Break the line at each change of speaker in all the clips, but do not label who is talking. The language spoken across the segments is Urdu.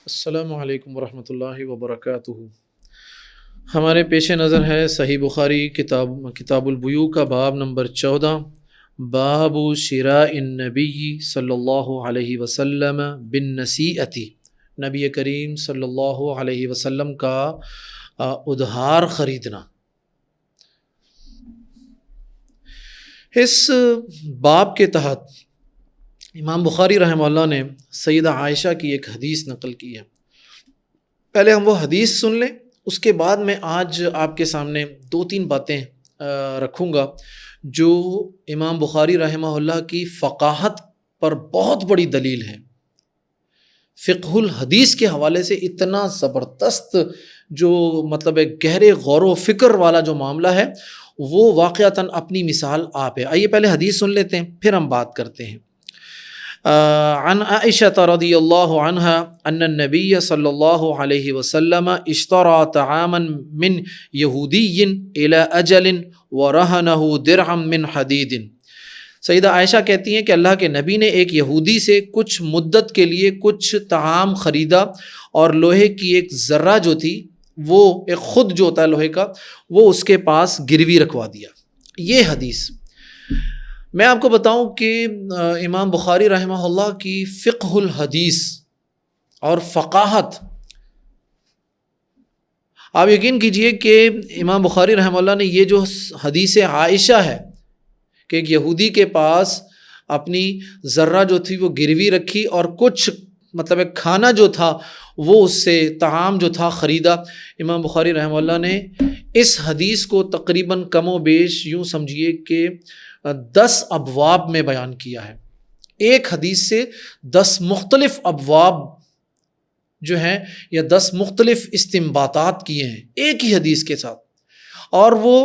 السلام علیکم ورحمۃ اللہ وبرکاتہ۔ ہمارے پیش نظر ہے صحیح بخاری کتاب البیوع کا باب نمبر 14، باب شراء النبی صلی اللہ علیہ وسلم بالنصیحۃ، نبی کریم صلی اللہ علیہ وسلم کا ادھار خریدنا۔ اس باب کے تحت امام بخاری رحمہ اللہ نے سیدہ عائشہ کی ایک حدیث نقل کی ہے۔ پہلے ہم وہ حدیث سن لیں، اس کے بعد میں آج آپ کے سامنے 2-3 باتیں رکھوں گا جو امام بخاری رحمہ اللہ کی فقاہت پر بہت بڑی دلیل ہے۔ فقہ الحدیث کے حوالے سے اتنا زبردست جو ایک گہرے غور و فکر والا جو معاملہ ہے وہ واقعتاً اپنی مثال آپ ہے۔ آئیے پہلے حدیث سن لیتے ہیں پھر ہم بات کرتے ہیں۔ عن عائشة رضی اللہ عنہا ان النبی صلی اللہ علیہ وسلم اشترى طعاما من یہودی الى اجل ورہنہ درعا من حدید۔ سیدہ عائشہ کہتی ہیں کہ اللہ کے نبی نے ایک یہودی سے کچھ مدت کے لیے کچھ طعام خریدا اور لوہے کی ایک ذرہ جو تھی، وہ ایک خود جو ہوتا ہے لوہے کا، وہ اس کے پاس گروی رکھوا دیا۔ یہ حدیث میں آپ کو بتاؤں کہ امام بخاری رحمہ اللہ کی فقہ الحدیث اور فقاہت، آپ یقین کیجئے کہ امام بخاری رحمہ اللہ نے یہ جو حدیث عائشہ ہے کہ ایک یہودی کے پاس اپنی ذرہ جو تھی وہ گروی رکھی اور کچھ ایک کھانا جو تھا وہ اس سے طعام جو تھا خریدا، امام بخاری رحمہ اللہ نے اس حدیث کو تقریباً کم و بیش یوں سمجھیے کہ 10 ابواب میں بیان کیا ہے۔ ایک حدیث سے 10 مختلف ابواب جو ہیں یا 10 مختلف استنباطات کیے ہیں ایک ہی حدیث کے ساتھ، اور وہ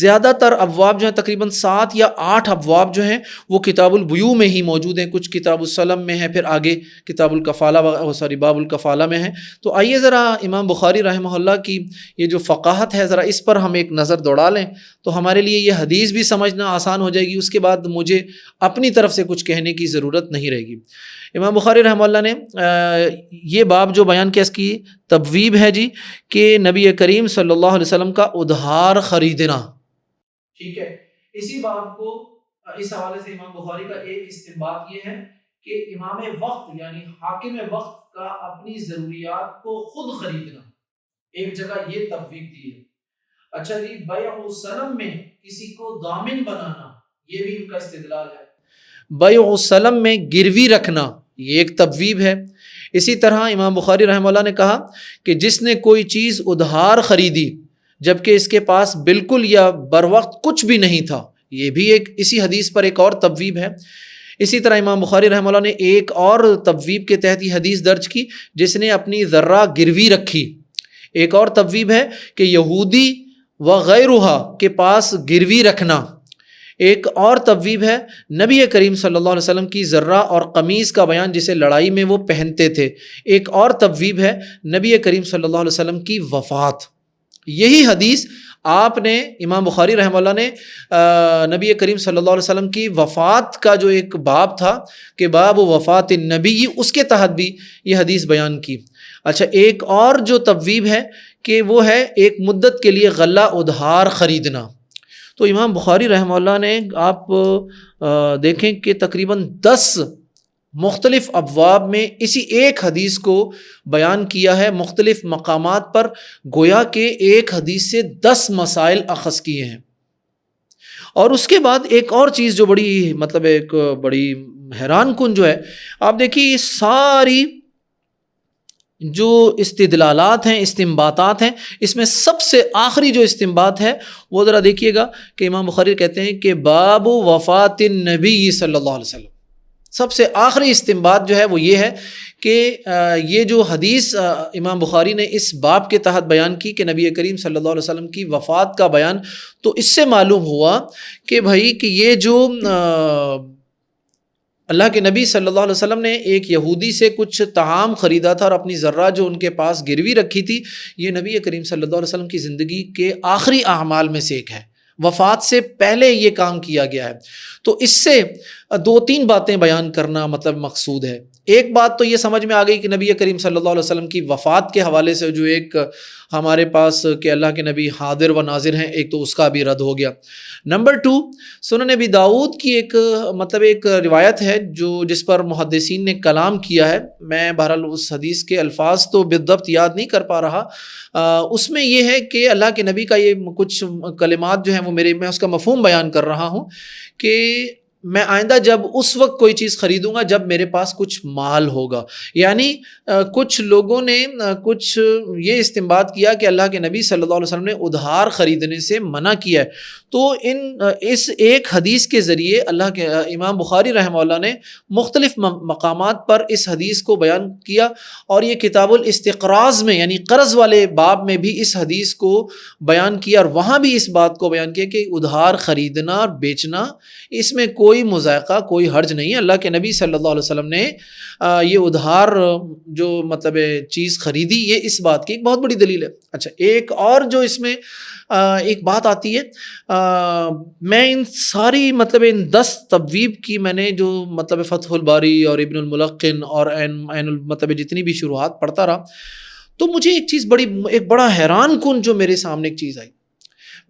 زیادہ تر ابواب جو ہیں تقریباً 7 یا 8 ابواب جو ہیں وہ کتاب البیوع میں ہی موجود ہیں، کچھ کتاب السلم میں ہیں، پھر آگے کتاب الکفالہ باب الکفالہ میں ہیں۔ تو آئیے ذرا امام بخاری رحمہ اللہ کی یہ جو فقاہت ہے ذرا اس پر ہم ایک نظر دوڑا لیں تو ہمارے لیے یہ حدیث بھی سمجھنا آسان ہو جائے گی، اس کے بعد مجھے اپنی طرف سے کچھ کہنے کی ضرورت نہیں رہے گی۔ امام بخاری رحمہ اللہ نے یہ باب جو بیان کیا، اس کی تبویب ہے جی کہ نبی کریم صلی اللہ علیہ وسلم کا ادھار خریدنا۔ ٹھیک ہے، اسی باب کو اس حوالے سے امام بخاری کا ایک استنباط یہ ہے کہ امام وقت یعنی حاکم وقت کا اپنی ضروریات کو خود خریدنا، ایک جگہ یہ تبویب دی ہے۔ اچھا جی، بیع السلم میں کسی کو ضامن بنانا، یہ بھی ان کا استدلال ہے۔ بیع السلم میں گروی رکھنا یہ ایک تبویب ہے۔ اسی طرح امام بخاری رحمہ اللہ نے کہا کہ جس نے کوئی چیز ادھار خریدی جبکہ اس کے پاس بالکل یا بروقت کچھ بھی نہیں تھا، یہ بھی ایک اسی حدیث پر ایک اور تبویب ہے۔ اسی طرح امام بخاری رحمہ اللہ نے ایک اور تبویب کے تحت یہ حدیث درج کی، جس نے اپنی ذرہ گروی رکھی۔ ایک اور تبویب ہے کہ یہودی وغیرہ کے پاس گروی رکھنا۔ ایک اور تبویب ہے نبی کریم صلی اللہ علیہ وسلم کی ذرہ اور قمیص کا بیان جسے لڑائی میں وہ پہنتے تھے۔ ایک اور تبویب ہے نبی کریم صلی اللہ علیہ وسلم کی وفات۔ یہی حدیث آپ نے امام بخاری رحمہ اللہ نے نبی کریم صلی اللہ علیہ وسلم کی وفات کا جو ایک باب تھا کہ باب وفات النبی، اس کے تحت بھی یہ حدیث بیان کی۔ اچھا، ایک اور جو تبویب ہے کہ وہ ہے ایک مدت کے لیے غلہ ادھار خریدنا۔ تو امام بخاری رحمہ اللہ نے آپ دیکھیں کہ تقریباً 10 مختلف ابواب میں اسی ایک حدیث کو بیان کیا ہے، مختلف مقامات پر، گویا کہ ایک حدیث سے 10 مسائل اخذ کیے ہیں۔ اور اس کے بعد ایک اور چیز جو بڑی ایک بڑی حیران کن جو ہے، آپ دیکھیے یہ ساری جو استدلالات ہیں، استنباطات ہیں، اس میں سب سے آخری جو استنباط ہے وہ ذرا دیکھیے گا کہ امام بخاری کہتے ہیں کہ باب وفات النبی صلی اللہ علیہ وسلم، سب سے آخری استنباط جو ہے وہ یہ ہے کہ یہ جو حدیث امام بخاری نے اس باب کے تحت بیان کی کہ نبی کریم صلی اللہ علیہ وسلم کی وفات کا بیان، تو اس سے معلوم ہوا کہ بھائی کہ یہ جو اللہ کے نبی صلی اللہ علیہ وسلم نے ایک یہودی سے کچھ طعام خریدا تھا اور اپنی ذرہ جو ان کے پاس گروی رکھی تھی، یہ نبی کریم صلی اللہ علیہ وسلم کی زندگی کے آخری اعمال میں سے ایک ہے۔ وفات سے پہلے یہ کام کیا گیا ہے۔ تو اس سے دو تین باتیں بیان کرنا مطلب مقصود ہے۔ ایک بات تو یہ سمجھ میں آ گئی کہ نبی کریم صلی اللہ علیہ وسلم کی وفات کے حوالے سے جو ایک ہمارے پاس کہ اللہ کے نبی حاضر و ناظر ہیں، ایک تو اس کا بھی رد ہو گیا۔ نمبر 2، سنن نبی داؤد کی ایک روایت ہے جس پر محدثین نے کلام کیا ہے، میں بہرحال اس حدیث کے الفاظ تو بالضبط یاد نہیں کر پا رہا، اس میں یہ ہے کہ اللہ کے نبی کا یہ کچھ کلمات جو ہیں وہ میں اس کا مفہوم بیان کر رہا ہوں کہ میں آئندہ جب اس وقت کوئی چیز خریدوں گا جب میرے پاس کچھ مال ہوگا۔ یعنی کچھ لوگوں نے کچھ یہ استنباط کیا کہ اللہ کے نبی صلی اللہ علیہ وسلم نے ادھار خریدنے سے منع کیا ہے۔ تو اس ایک حدیث کے ذریعے اللہ کے امام بخاری رحمہ اللہ نے مختلف مقامات پر اس حدیث کو بیان کیا، اور یہ کتاب الاستقراض میں یعنی قرض والے باب میں بھی اس حدیث کو بیان کیا، اور وہاں بھی اس بات کو بیان کیا کہ ادھار خریدنا اور بیچنا اس میں کوئی مذائقہ، کوئی حرج نہیں ہے۔ اللہ کے نبی صلی اللہ علیہ وسلم نے یہ ادھار جو مطلب چیز خریدی، یہ اس بات کی ایک بہت بڑی دلیل ہے۔ اچھا، ایک اور جو اس میں ایک بات آتی ہے، میں ان ساری ان 10 تبویب کی میں نے جو فتح الباری اور ابن الملقن اور جتنی بھی شروحات پڑھتا رہا، تو مجھے ایک بڑا حیران کن جو میرے سامنے ایک چیز آئی۔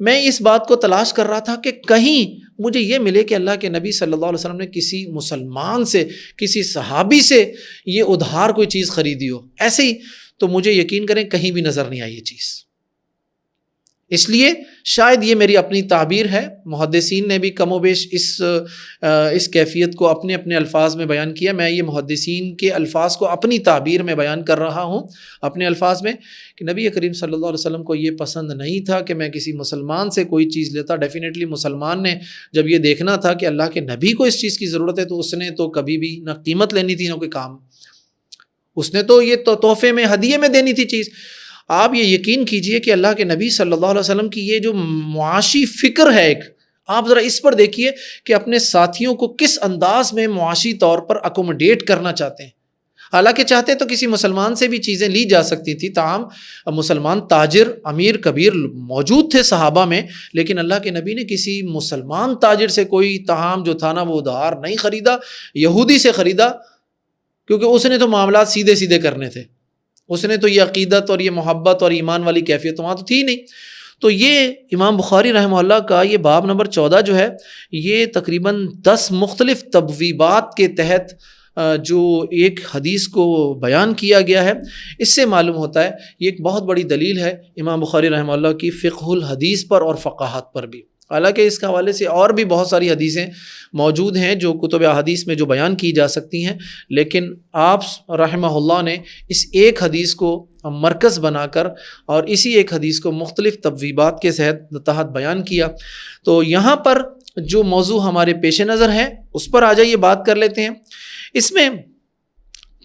میں اس بات کو تلاش کر رہا تھا کہ کہیں مجھے یہ ملے کہ اللہ کے نبی صلی اللہ علیہ وسلم نے کسی مسلمان سے، کسی صحابی سے یہ ادھار کوئی چیز خریدی ہو، ایسے ہی تو مجھے یقین کریں کہیں بھی نظر نہیں آئی یہ چیز۔ اس لیے شاید یہ میری اپنی تعبیر ہے، محدثین نے بھی کم و بیش اس کیفیت کو اپنے اپنے الفاظ میں بیان کیا۔ میں یہ محدثین کے الفاظ کو اپنی تعبیر میں بیان کر رہا ہوں، اپنے الفاظ میں، کہ نبی کریم صلی اللہ علیہ وسلم کو یہ پسند نہیں تھا کہ میں کسی مسلمان سے کوئی چیز لیتا۔ ڈیفینیٹلی مسلمان نے جب یہ دیکھنا تھا کہ اللہ کے نبی کو اس چیز کی ضرورت ہے، تو اس نے تو کبھی بھی نہ قیمت لینی تھی نہ کوئی کام، اس نے تو یہ تحفے میں، ہدیے میں دینی تھی چیز۔ آپ یہ یقین کیجئے کہ اللہ کے نبی صلی اللہ علیہ وسلم کی یہ جو معاشی فکر ہے ایک، آپ ذرا اس پر دیکھیے کہ اپنے ساتھیوں کو کس انداز میں معاشی طور پر اکوموڈیٹ کرنا چاہتے ہیں۔ حالانکہ چاہتے تو کسی مسلمان سے بھی چیزیں لی جا سکتی تھی، تاہم مسلمان تاجر امیر کبیر موجود تھے صحابہ میں، لیکن اللہ کے نبی نے کسی مسلمان تاجر سے کوئی طعام جو تھا نا وہ ادھار نہیں خریدا، یہودی سے خریدا، کیونکہ اس نے تو معاملات سیدھے سیدھے کرنے تھے، اس نے تو یہ عقیدت اور یہ محبت اور ایمان والی کیفیت وہاں تو تھی نہیں۔ تو یہ امام بخاری رحمہ اللہ کا یہ باب نمبر 14 جو ہے، یہ تقریباً 10 مختلف تبویبات کے تحت جو ایک حدیث کو بیان کیا گیا ہے، اس سے معلوم ہوتا ہے یہ ایک بہت بڑی دلیل ہے امام بخاری رحمہ اللہ کی فقہ الحدیث پر اور فقاہت پر بھی۔ حالانکہ اس کے حوالے سے اور بھی بہت ساری حدیثیں موجود ہیں جو کتب احادیث میں جو بیان کی جا سکتی ہیں، لیکن آپ رحمہ اللہ نے اس ایک حدیث کو مرکز بنا کر اور اسی ایک حدیث کو مختلف تبویبات کے تحت بیان کیا۔ تو یہاں پر جو موضوع ہمارے پیش نظر ہے اس پر آ جائیے، بات کر لیتے ہیں۔ اس میں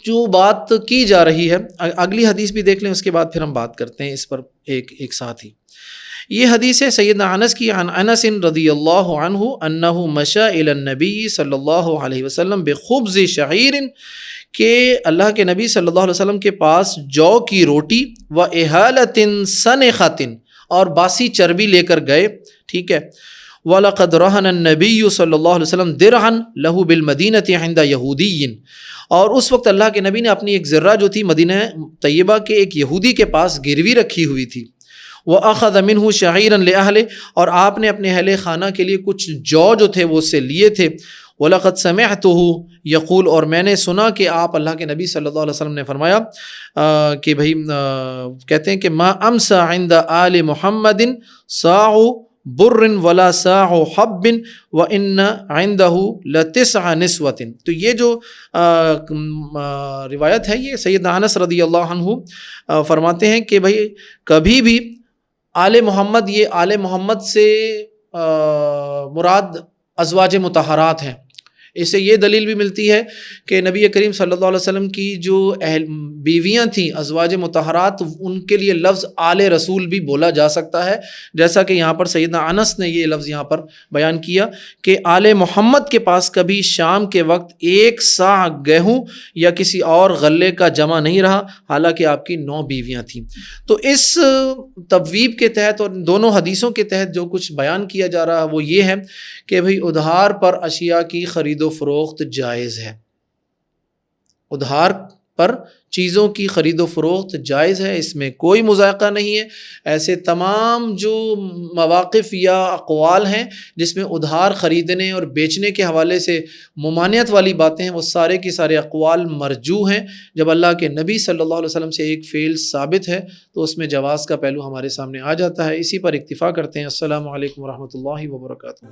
جو بات کی جا رہی ہے، اگلی حدیث بھی دیکھ لیں، اس کے بعد پھر ہم بات کرتے ہیں اس پر ایک ساتھ ہی۔ یہ حدیث ہے سیدنا انس کی، عن انس رضی اللہ عنہ انہ مشى الی النبی صلی اللہ علیہ وسلم بخبز شعیر، کہ اللہ کے نبی صلی اللہ علیہ وسلم کے پاس جو کی روٹی و احالۃ سنخۃ، اور باسی چربی لے کر گئے، ٹھیک ہے۔ وَلَقَدْ رَهَنَ النَّبِيُّ صلی اللہ علیہ وسلم دِرْعًا لَهُ بِالْمَدِينَةِ عِنْدَ يَهُودِيٍّ، اور اس وقت اللہ کے نبی نے اپنی ایک ذرہ جو تھی مدینہ طیبہ کے ایک یہودی کے پاس گروی رکھی ہوئی تھی۔ وَأَخَذَ مِنْهُ شَعِيرًا لِأَهْلِهِ، اور آپ نے اپنے اہل خانہ کے لیے کچھ جو تھے وہ اس سے لیے تھے۔ وَلَقَدْ سَمِعْتُهُ يَقُولُ، اور میں نے سنا کہ آپ اللہ کے نبی صلی اللہ علیہ وسلم نے فرمایا کہ بھائی کہتے ہیں کہ مَا أَمْسَى عِنْدَ آلِ مُحَمَّدٍ صَاعُ بر ولا صاع حب وان عنده لتسع نسوة۔ تو یہ جو روایت ہے یہ سیدنا انس رضی اللہ عنہ فرماتے ہیں کہ بھائی کبھی بھی آل محمد، یہ آل محمد سے مراد ازواج مطہرات ہیں، اس سے یہ دلیل بھی ملتی ہے کہ نبی کریم صلی اللہ علیہ وسلم کی جو بیویاں تھیں ازواج مطہرات، ان کے لیے لفظ آل رسول بھی بولا جا سکتا ہے، جیسا کہ یہاں پر سیدنا انس نے یہ لفظ یہاں پر بیان کیا کہ آل محمد کے پاس کبھی شام کے وقت 1 صاع گیہوں یا کسی اور غلے کا جمع نہیں رہا، حالانکہ آپ کی 9 بیویاں تھیں۔ تو اس تبویب کے تحت اور دونوں حدیثوں کے تحت جو کچھ بیان کیا جا رہا ہے وہ یہ ہے کہ بھئی ادھار پر اشیاء کی خرید و فروخت جائز ہے، ادھار پر چیزوں کی خرید و فروخت جائز ہے، اس میں کوئی مذائقہ نہیں ہے۔ ایسے تمام جو مواقف یا اقوال ہیں جس میں ادھار خریدنے اور بیچنے کے حوالے سے ممانعت والی باتیں ہیں، وہ سارے کے سارے اقوال مرجوح ہیں۔ جب اللہ کے نبی صلی اللہ علیہ وسلم سے ایک فعل ثابت ہے تو اس میں جواز کا پہلو ہمارے سامنے آ جاتا ہے۔ اسی پر اکتفا کرتے ہیں۔ السلام علیکم ورحمۃ اللہ وبرکاتہ۔